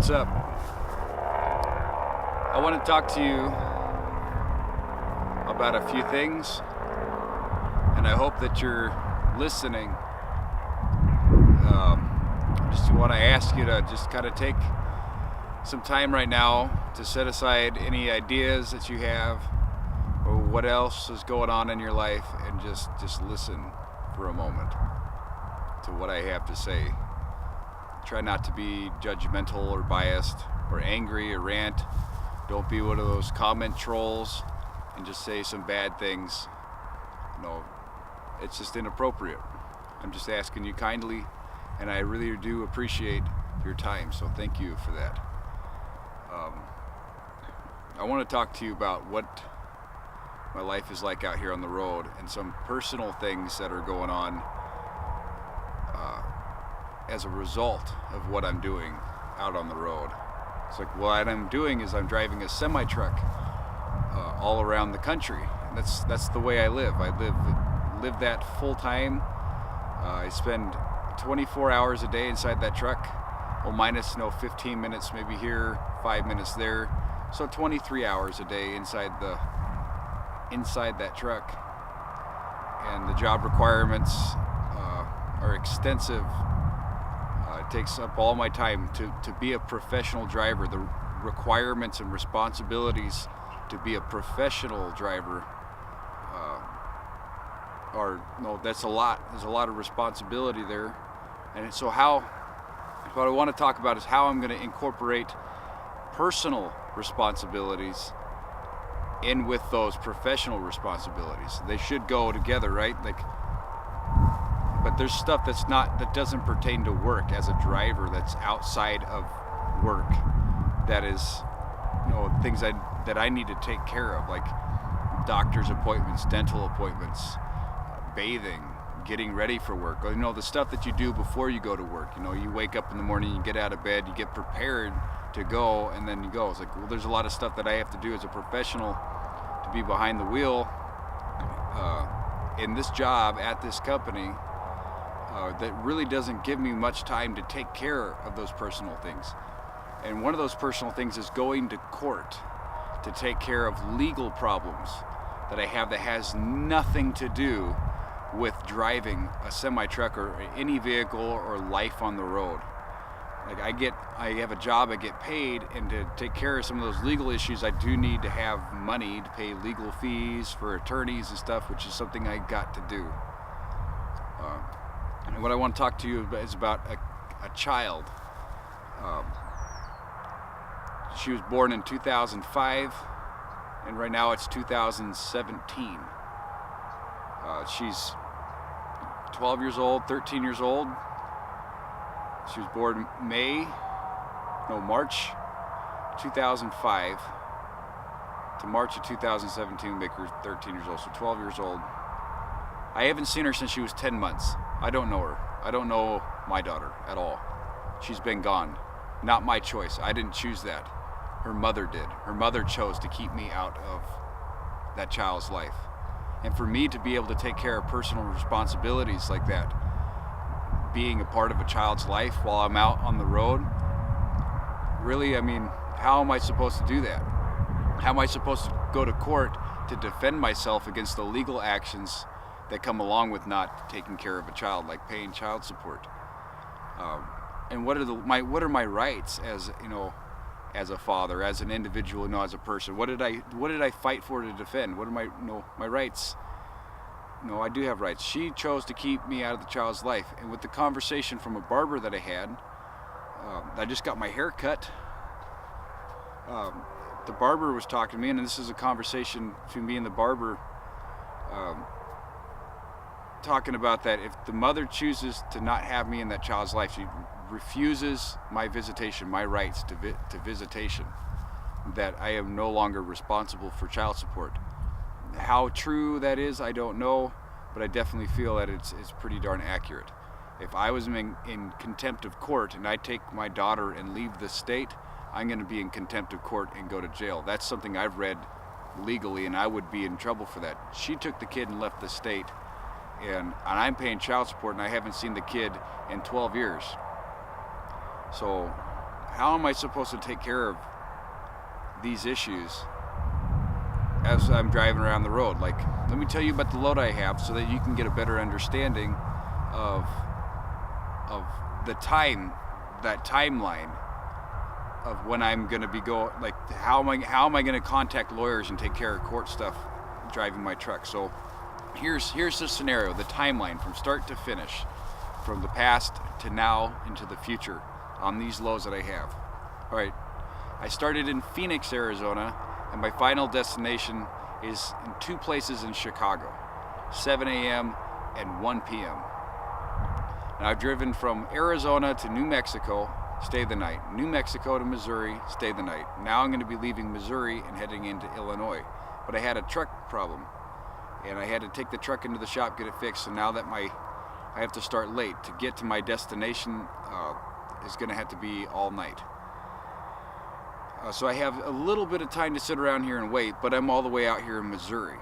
what's up? I want to talk to you about a few things, and I hope that you're listening. Just want to ask you to just kind of take some time right now to set aside any ideas that you have or what else is going on in your life, and just listen for a moment to what I have to say. Try not to be judgmental or biased or angry or rant. Don't be one of those comment trolls and just say some bad things. No, it's just inappropriate. I'm just asking you kindly, and I really do appreciate your time, so thank you for that. I want to talk to you about what my life is like out here on the road and some personal things that are going on as a result of what I'm doing out on the road. It's like what I'm doing is I'm driving a semi-truck all around the country. And that's the way I live. I live that full time. I spend 24 hours a day inside that truck. Well, minus 15 minutes maybe here, 5 minutes there. So 23 hours a day inside that truck. And the job requirements are extensive. It takes up all my time to be a professional driver. The requirements and responsibilities to be a professional driver that's a lot. There's a lot of responsibility there. And so what I want to talk about is how I'm going to incorporate personal responsibilities in with those professional responsibilities. They should go together, right? But there's stuff that doesn't pertain to work as a driver, that's outside of work, that is, things that I need to take care of, like doctor's appointments, dental appointments, bathing, getting ready for work. The stuff that you do before you go to work. You wake up in the morning, you get out of bed, you get prepared to go, and then you go. It's like, well, there's a lot of stuff that I have to do as a professional to be behind the wheel in this job at this company. That really doesn't give me much time to take care of those personal things. And one of those personal things is going to court to take care of legal problems that I have that has nothing to do with driving a semi-truck or any vehicle or life on the road. Like I have a job, I get paid, and to take care of some of those legal issues, I do need to have money to pay legal fees for attorneys and stuff, which is something I got to do. And what I want to talk to you about is about a child. She was born in 2005, and right now it's 2017. She's 12 years old, 13 years old. She was born March 2005 to March of 2017, make her 13 years old, so 12 years old. I haven't seen her since she was 10 months. I don't know her. I don't know my daughter at all. She's been gone. Not my choice. I didn't choose that. Her mother did. Her mother chose to keep me out of that child's life. And for me to be able to take care of personal responsibilities like that, being a part of a child's life while I'm out on the road, really, how am I supposed to do that? How am I supposed to go to court to defend myself against the legal actions that come along with not taking care of a child, like paying child support? And what are my rights as a father, as an individual, as a person? What did I fight for to defend? What are my rights? I do have rights. She chose to keep me out of the child's life. And with the conversation from a barber that I had, I just got my hair cut. The barber was talking to me, and this is a conversation between me and the barber, talking about that if the mother chooses to not have me in that child's life, she refuses my visitation, my rights to visitation, that I am no longer responsible for child support. How true that is, I don't know, but I definitely feel that it's pretty darn accurate. If I was in contempt of court and I take my daughter and leave the state, I'm going to be in contempt of court and go to jail. That's something I've read legally, and I would be in trouble for that. She took the kid and left the state, and I'm paying child support, and I haven't seen the kid in 12 years. So how am I supposed to take care of these issues as I'm driving around the road? Like, let me tell you about the load I have so that you can get a better understanding of the timeline of when I'm going to be like how am I going to contact lawyers and take care of court stuff driving my truck. So here's the scenario, the timeline from start to finish, from the past to now into the future on these loads that I have. All right, I started in Phoenix, Arizona, and my final destination is in 2 places in Chicago, 7 a.m. and 1 p.m. And I've driven from Arizona to New Mexico, stay the night. New Mexico to Missouri, stay the night. Now I'm going to be leaving Missouri and heading into Illinois. But I had a truck problem, and I had to take the truck into the shop, get it fixed. So now that I have to start late to get to my destination, is going to have to be all night. So I have a little bit of time to sit around here and wait, but I'm all the way out here in Missouri.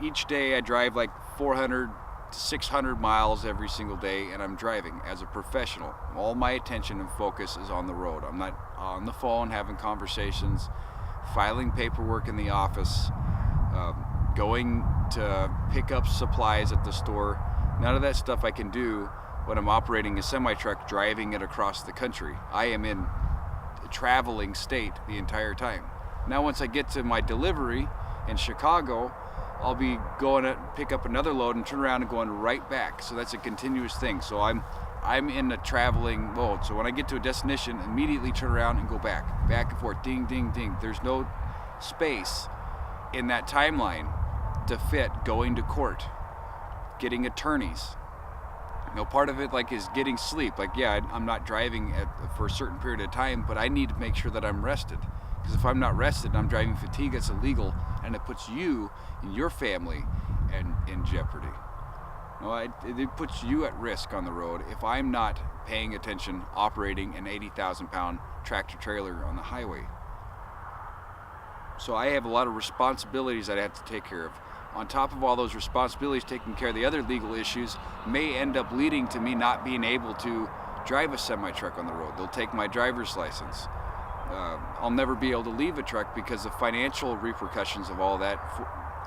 Each day I drive like 400 to 600 miles every single day, and I'm driving as a professional. All my attention and focus is on the road. I'm not on the phone having conversations, filing paperwork in the office, going to pick up supplies at the store. None of that stuff I can do when I'm operating a semi-truck driving it across the country. I am in a traveling state the entire time. Now once I get to my delivery in Chicago, I'll be going to pick up another load and turn around and going right back. So that's a continuous thing. So I'm in a traveling mode. So when I get to a destination, immediately turn around and go back and forth, ding, ding, ding. There's no space in that timeline to fit going to court, getting attorneys. Part of it is getting sleep. I'm not driving for a certain period of time, but I need to make sure that I'm rested. Because if I'm not rested and I'm driving fatigue, it's illegal, and it puts you and your family in jeopardy. It puts you at risk on the road if I'm not paying attention operating an 80,000-pound tractor trailer on the highway. So I have a lot of responsibilities that I have to take care of. On top of all those responsibilities, taking care of the other legal issues may end up leading to me not being able to drive a semi-truck on the road. They'll take my driver's license. I'll never be able to leave a truck because of financial repercussions of all that.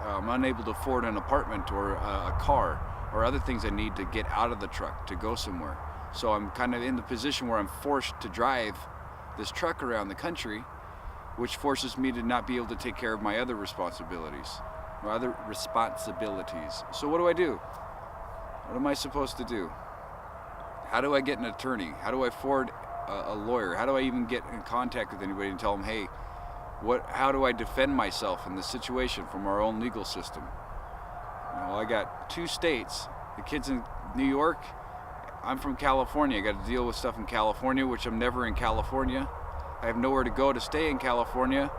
I'm unable to afford an apartment or a car or other things I need to get out of the truck to go somewhere. So I'm kind of in the position where I'm forced to drive this truck around the country, which forces me to not be able to take care of my other responsibilities. So what do? What am I supposed to do? How do I get an attorney? How do I afford a lawyer? How do I even get in contact with anybody and tell them, hey, how do I defend myself in this situation from our own legal system? I got 2 states. The kid's in New York. I'm from California. I got to deal with stuff in California, which I'm never in California. I have nowhere to go to stay in California.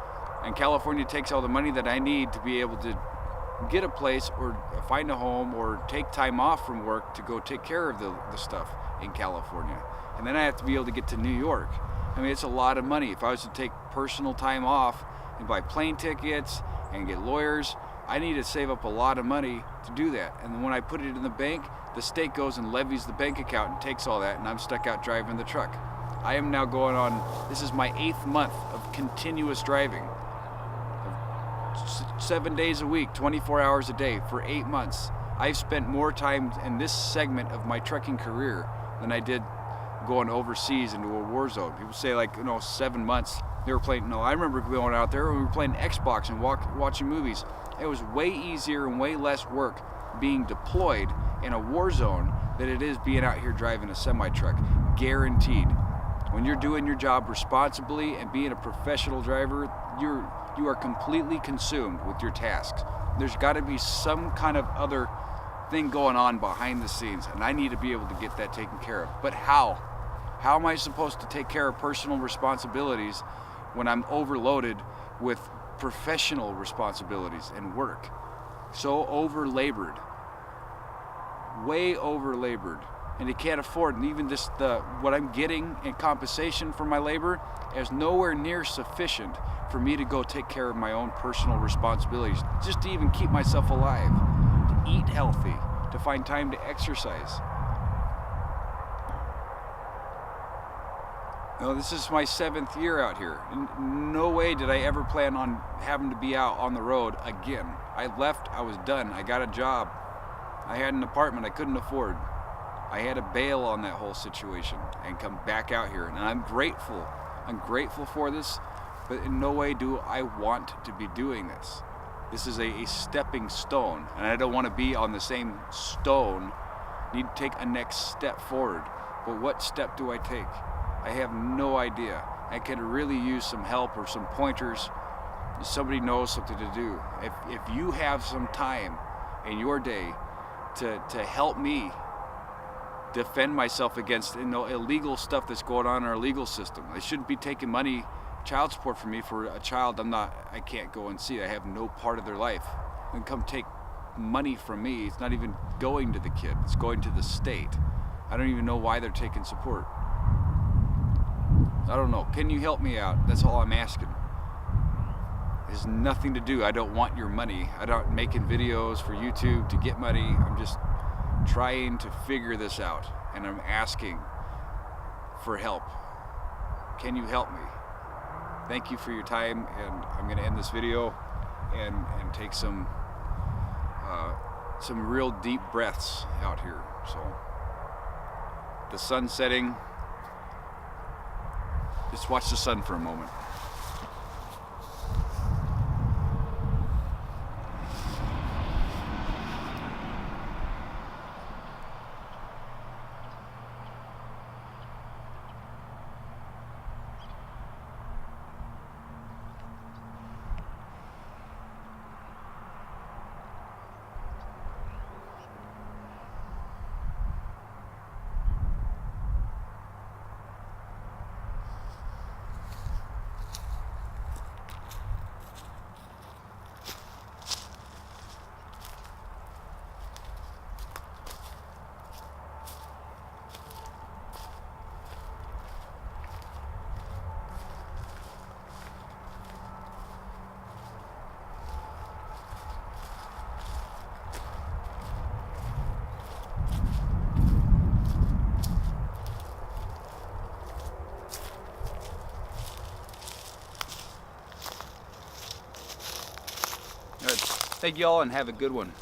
And California takes all the money that I need to be able to get a place or find a home or take time off from work to go take care of the stuff in California. And then I have to be able to get to New York. It's a lot of money. If I was to take personal time off and buy plane tickets and get lawyers, I need to save up a lot of money to do that. And then when I put it in the bank, the state goes and levies the bank account and takes all that, and I'm stuck out driving the truck. I am now going on, this is my 8th month of continuous driving. 7 days a week, 24 hours a day for 8 months. I've spent more time in this segment of my trucking career than I did going overseas into a war zone. People say 7 months. They were playing, I remember going out there and we were playing Xbox and watching movies. It was way easier and way less work being deployed in a war zone than it is being out here driving a semi-truck. Guaranteed. When you're doing your job responsibly and being a professional driver, you are completely consumed with your tasks. There's got to be some kind of other thing going on behind the scenes, and I need to be able to get that taken care of. But how? How am I supposed to take care of personal responsibilities when I'm overloaded with professional responsibilities and work? So over-labored. Way over-labored. And you can't afford, and even just what I'm getting in compensation for my labor is nowhere near sufficient for me to go take care of my own personal responsibilities, just to even keep myself alive, to eat healthy, to find time to exercise. This is my 7th year out here. No way did I ever plan on having to be out on the road again. I left, I was done. I got a job. I had an apartment I couldn't afford. I had to bail on that whole situation and come back out here. And I'm grateful. I'm grateful for this, but in no way do I want to be doing this. This is a stepping stone, and I don't want to be on the same stone. I need to take a next step forward. But what step do I take? I have no idea. I could really use some help or some pointers. If somebody knows something to do. If you have some time in your day to help me defend myself against illegal stuff that's going on in our legal system. They shouldn't be taking money, child support from me for a child I can't go and see. I have no part of their life. And come take money from me. It's not even going to the kid. It's going to the state. I don't even know why they're taking support. I don't know. Can you help me out? That's all I'm asking. There's nothing to do. I don't want your money. I'm not making videos for YouTube to get money. I'm just trying to figure this out, and I'm asking for help. Can you help me? Thank you for your time, and I'm going to end this video and take some real deep breaths out here. So the sun's setting. Just watch the sun for a moment. Thank you all and have a good one.